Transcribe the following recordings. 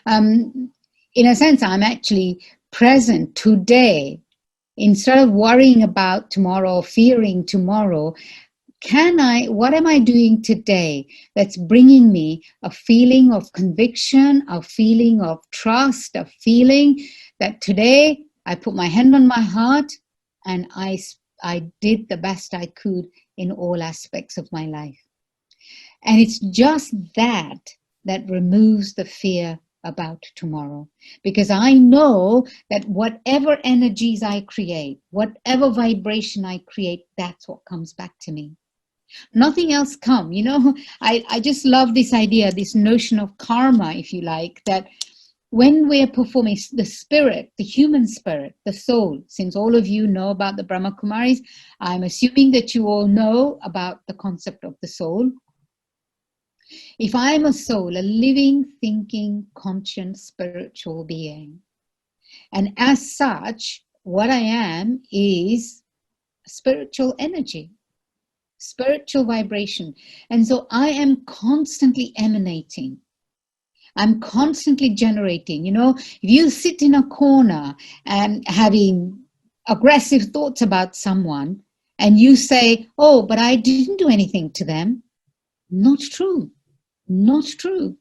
in a sense, I'm actually present today. Instead of worrying about tomorrow, fearing tomorrow, what am I doing today that's bringing me a feeling of conviction, a feeling of trust, a feeling that today I put my hand on my heart and I did the best I could in all aspects of my life. And it's just that removes the fear about tomorrow, because I know that whatever energies I create, whatever vibration I create, that's what comes back to me. Nothing else come. I just love this idea, this notion of karma, if you like, that when we're performing, the spirit, the human spirit, the soul, since all of you know about the Brahma Kumaris, I'm assuming that you all know about the concept of the soul. If I'm a soul, a living, thinking, conscious, spiritual being, and as such, what I am is spiritual energy, spiritual vibration. And so I am constantly emanating. I'm constantly generating. If you sit in a corner and having aggressive thoughts about someone and you say, oh, but I didn't do anything to them. Not true. Not true.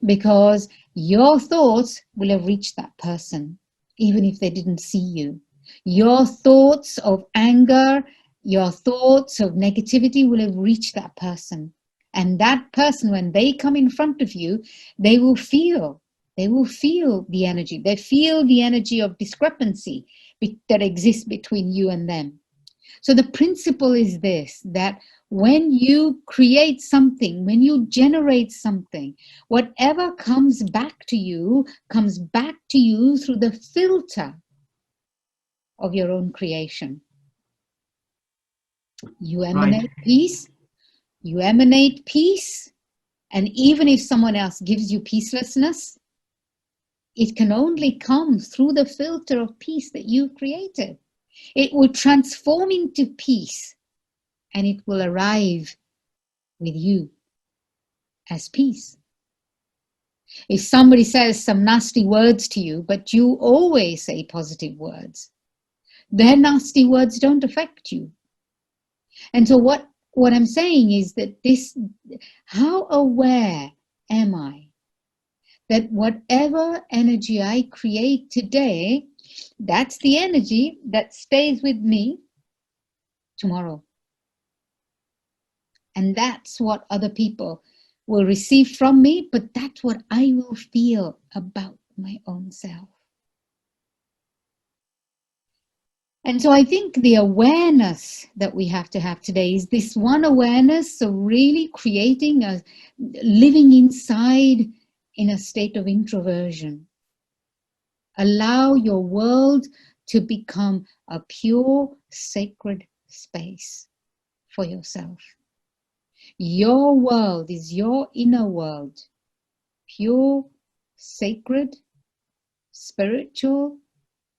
Because your thoughts will have reached that person, even if they didn't see you. Your thoughts of anger, your thoughts of negativity will have reached that person. And that person, when they come in front of you, they will feel the energy. They feel the energy of discrepancy that exists between you and them. So the principle is this, that when you create something, when you generate something, whatever comes back to you through the filter of your own creation. You emanate peace. You emanate peace. And even if someone else gives you peacelessness, it can only come through the filter of peace that you've created. It will transform into peace, and it will arrive with you as peace. If somebody says some nasty words to you, but you always say positive words, their nasty words don't affect you. And so what I'm saying is that how aware am I that whatever energy I create today, that's the energy that stays with me tomorrow. And that's what other people will receive from me, but that's what I will feel about my own self. And so I think the awareness that we have to have today is this one awareness of really living inside in a state of introversion. Allow your world to become a pure, sacred space for yourself. Your world is your inner world, pure, sacred, spiritual,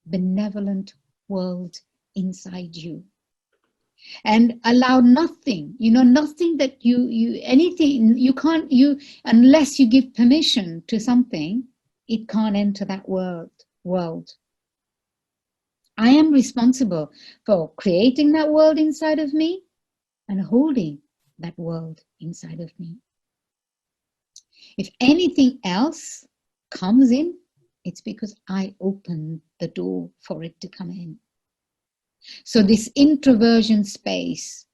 benevolent world inside you. And allow nothing, nothing that anything, unless you give permission to something, it can't enter that world. I am responsible for creating that world inside of me and holding that world inside of me. If anything else comes in, it's because I opened the door for it to come in. So this introversion space,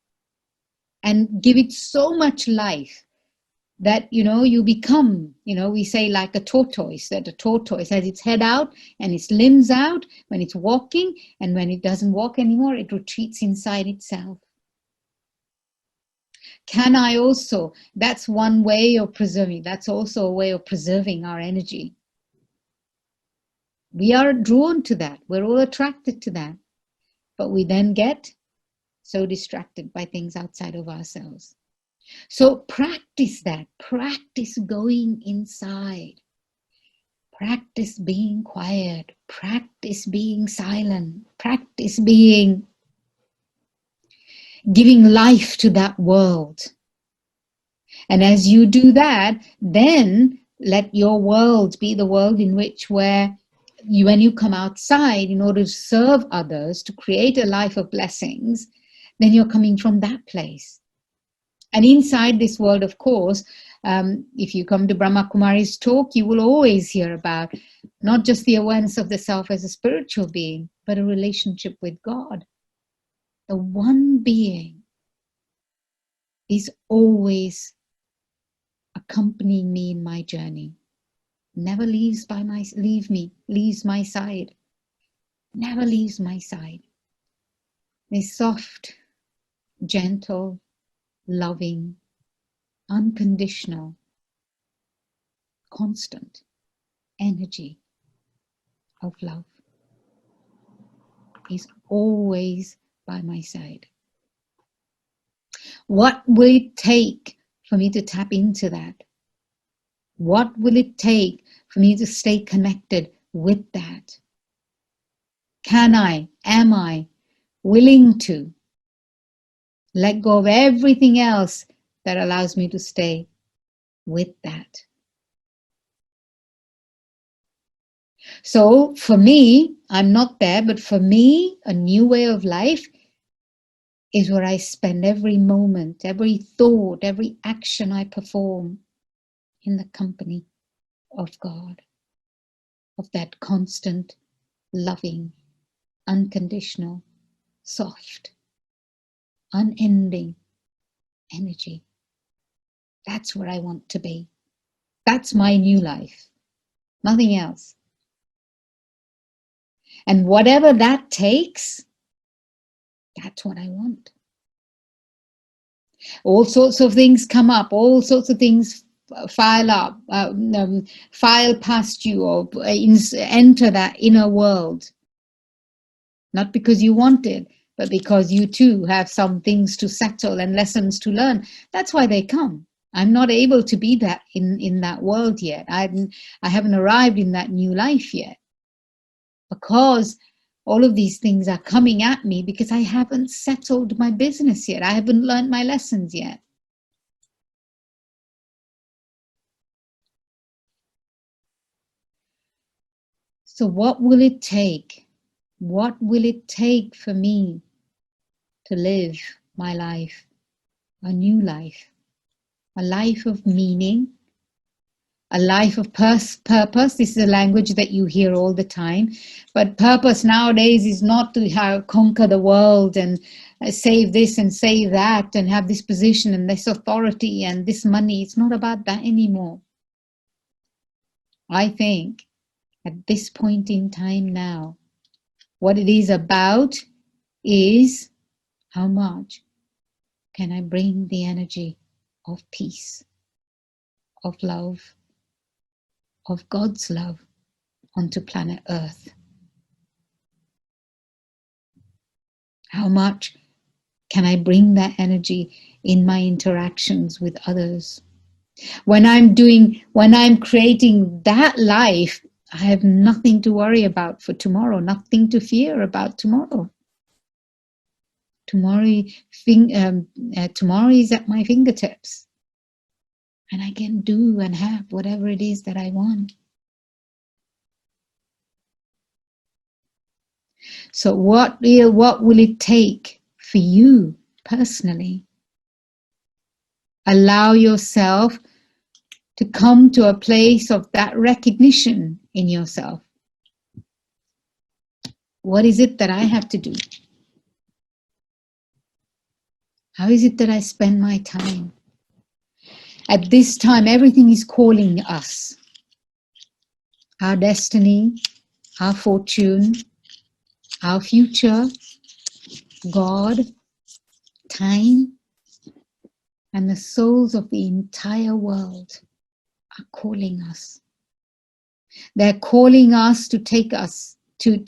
and give it so much life that, you become, we say like a tortoise, that a tortoise has its head out and its limbs out when it's walking, and when it doesn't walk anymore, it retreats inside itself. That's one way of preserving, that's also a way of preserving our energy. We are drawn to that, we're all attracted to that, but we then get so distracted by things outside of ourselves. So practice that, practice going inside, practice being quiet, practice being silent, practice giving life to that world. And as you do that, then Let your world be the world in which where you, when you come outside in order to serve others, to create a life of blessings, then you're coming from that place. And inside this world, of course, if you come to Brahma Kumari's talk, you will always hear about not just the awareness of the self as a spiritual being, but a relationship with God. The one being is always accompanying me in my journey. Never leaves my side. Never leaves my side. This soft, gentle, loving, unconditional, constant energy of love is always by my side. What will it take for me to tap into that? What will it take for me to stay connected with that? Am I willing to let go of everything else that allows me to stay with that? So for me, I'm not there, but for me, a new way of life is where I spend every moment, every thought, every action I perform in the company of God, of that constant, loving, unconditional, soft, unending energy. That's where I want to be. That's my new life, nothing else. And whatever that takes, that's what I want. All sorts of things come up, all sorts of things file past you or enter that inner world. Not because you want it, but because you too have some things to settle and lessons to learn. That's why they come. I'm not able to be that in that world yet. I haven't arrived in that new life yet. Because all of these things are coming at me because I haven't settled my business yet. I haven't learned my lessons yet. So what will it take? What will it take for me to live my life, a new life, a life of meaning, a life of purpose? This is a language that you hear all the time. But purpose nowadays is not to conquer the world and save this and save that and have this position and this authority and this money. It's not about that anymore. I think at this point in time now, what it is about is how much can I bring the energy of peace, of love, of God's love onto planet Earth. How much can I bring that energy in my interactions with others? When I'm creating that life, I have nothing to worry about for tomorrow, nothing to fear about tomorrow. Tomorrow is at my fingertips. And I can do and have whatever it is that I want. So what will it take for you personally? Allow yourself to come to a place of that recognition in yourself. What is it that I have to do? How is it that I spend my time? At this time, everything is calling us. Our destiny, our fortune, our future, God, time, and the souls of the entire world are calling us. They're calling us to take us, to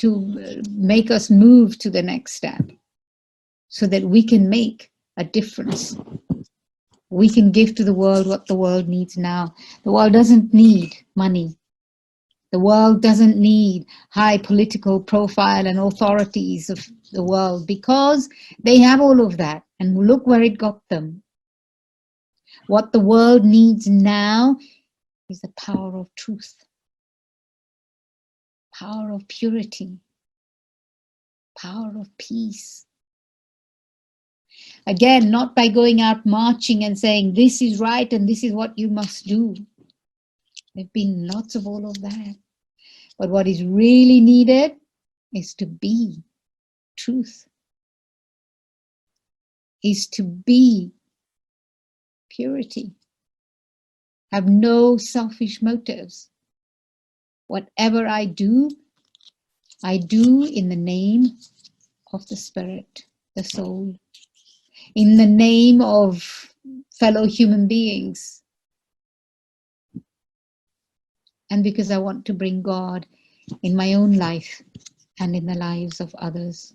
make us move to the next step so that we can make a difference. We can give to the world what the world needs now. The world doesn't need money. The world doesn't need high political profile and authorities of the world because they have all of that. And look where it got them. What the world needs now is the power of truth, power of purity, power of peace. Again, not by going out marching and saying, this is right and this is what you must do. There have been lots of all of that. But what is really needed is to be truth, is to be purity. Have no selfish motives. Whatever I do in the name of the spirit, the soul, in the name of fellow human beings, and because I want to bring God in my own life and in the lives of others.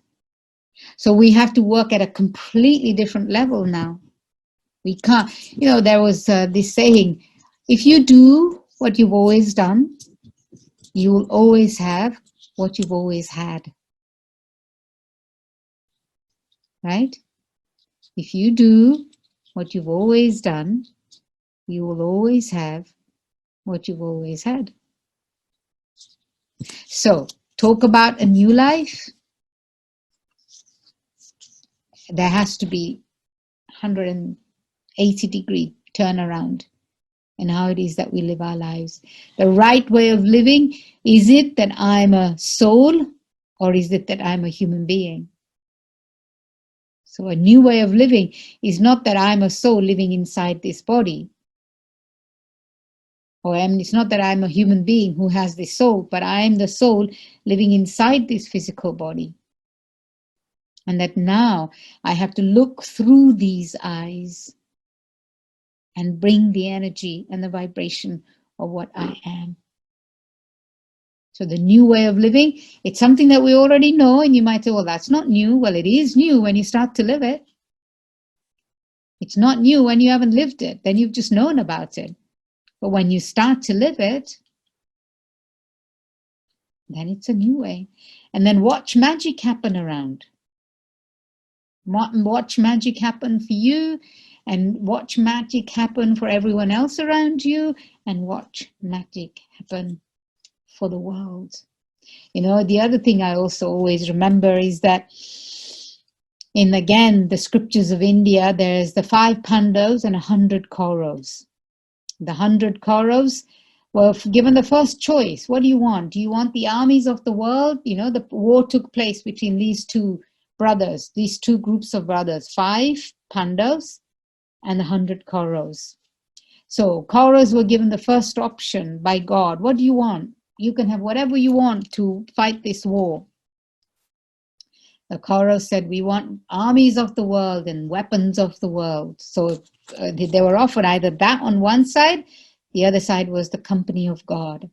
So we have to work at a completely different level now. We can't, there was this saying, if you do what you've always done, you will always have what you've always had. Right? If you do what you've always done, you will always have what you've always had. So, talk about a new life. There has to be 180-degree turnaround in how it is that we live our lives. The right way of living, is it that I'm a soul or is it that I'm a human being? So a new way of living is not that I'm a soul living inside this body. Or it's not that I'm a human being who has this soul, but I'm the soul living inside this physical body. And that now I have to look through these eyes and bring the energy and the vibration of what I am. So the new way of living, it's something that we already know, and you might say, well, that's not new. Well, it is new when you start to live it. It's not new when you haven't lived it. Then you've just known about it. But when you start to live it, then it's a new way. And then watch magic happen around. Watch magic happen for you, and watch magic happen for everyone else around you, and watch magic happen for the world. The other thing I also always remember is that in, again, the scriptures of India, there's the 5 Pandavas and 100 Kauravas. The 100 Kauravas were given the first choice. What do you want? Do you want the armies of the world? The war took place between these two brothers, these two groups of brothers, 5 Pandavas and 100 Kauravas. So Kauravas were given the first option by God. What do you want? You can have whatever you want to fight this war. The Kauravas said, we want armies of the world and weapons of the world. So they were offered either that on one side, the other side was the company of God.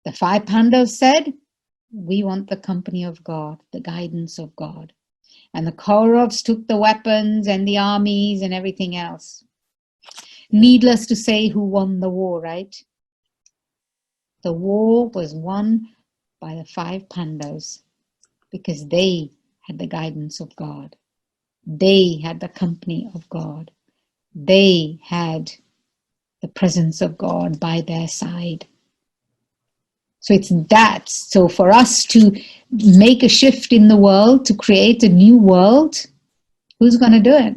The 5 Pandavas said, we want the company of God, the guidance of God. And the Kauravas took the weapons and the armies and everything else. Needless to say who won the war, right? The war was won by the 5 Pandavas because they had the guidance of God. They had the company of God. They had the presence of God by their side. So it's that. So for us to make a shift in the world, to create a new world, who's going to do it?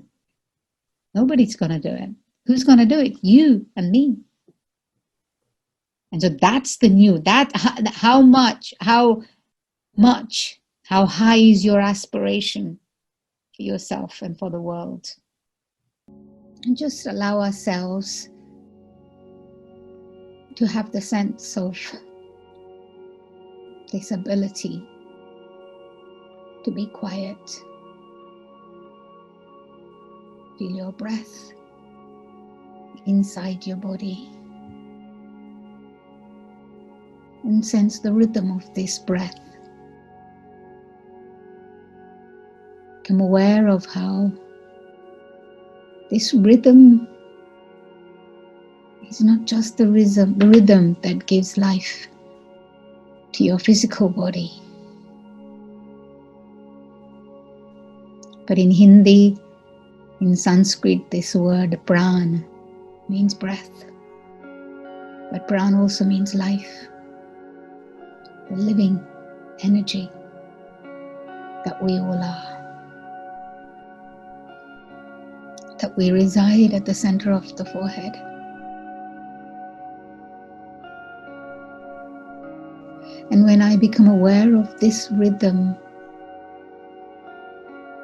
Nobody's going to do it. Who's going to do it? You and me. And so that's the new. How high is your aspiration for yourself and for the world? And just allow ourselves to have the sense of this ability to be quiet. Feel your breath inside your body and sense the rhythm of this breath. Become aware of how this rhythm is not just the rhythm that gives life to your physical body. But in Hindi, in Sanskrit, this word pran means breath. But Pran also means life, the living energy that we all are, that we reside at the center of the forehead. And when I become aware of this rhythm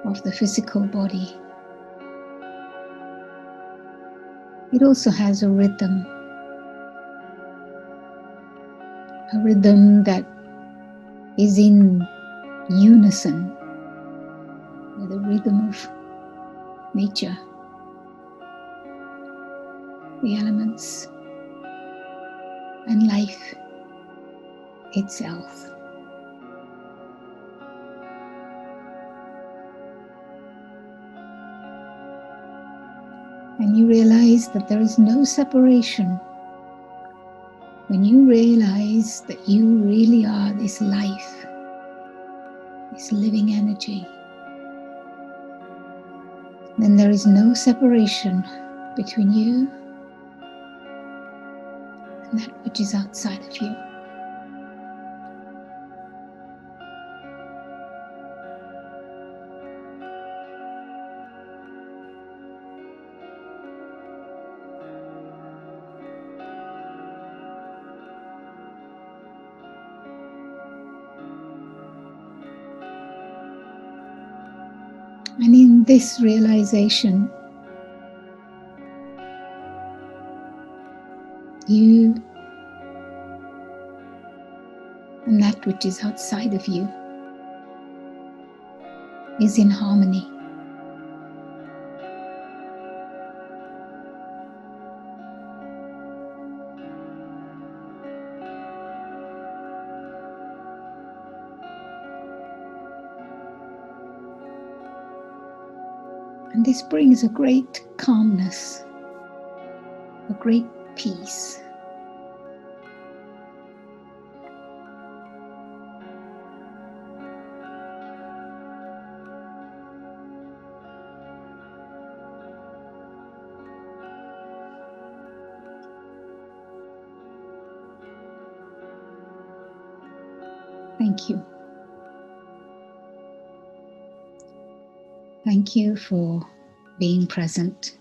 of the physical body, it also has a rhythm that is in unison with the rhythm of nature, the elements, and life itself. And you realize that there is no separation. When you realize that you really are this life, this living energy, then there is no separation between you and that which is outside of you. And in this realization, you and that which is outside of you is in harmony. And this brings a great calmness, a great peace. Thank you. Thank you for being present.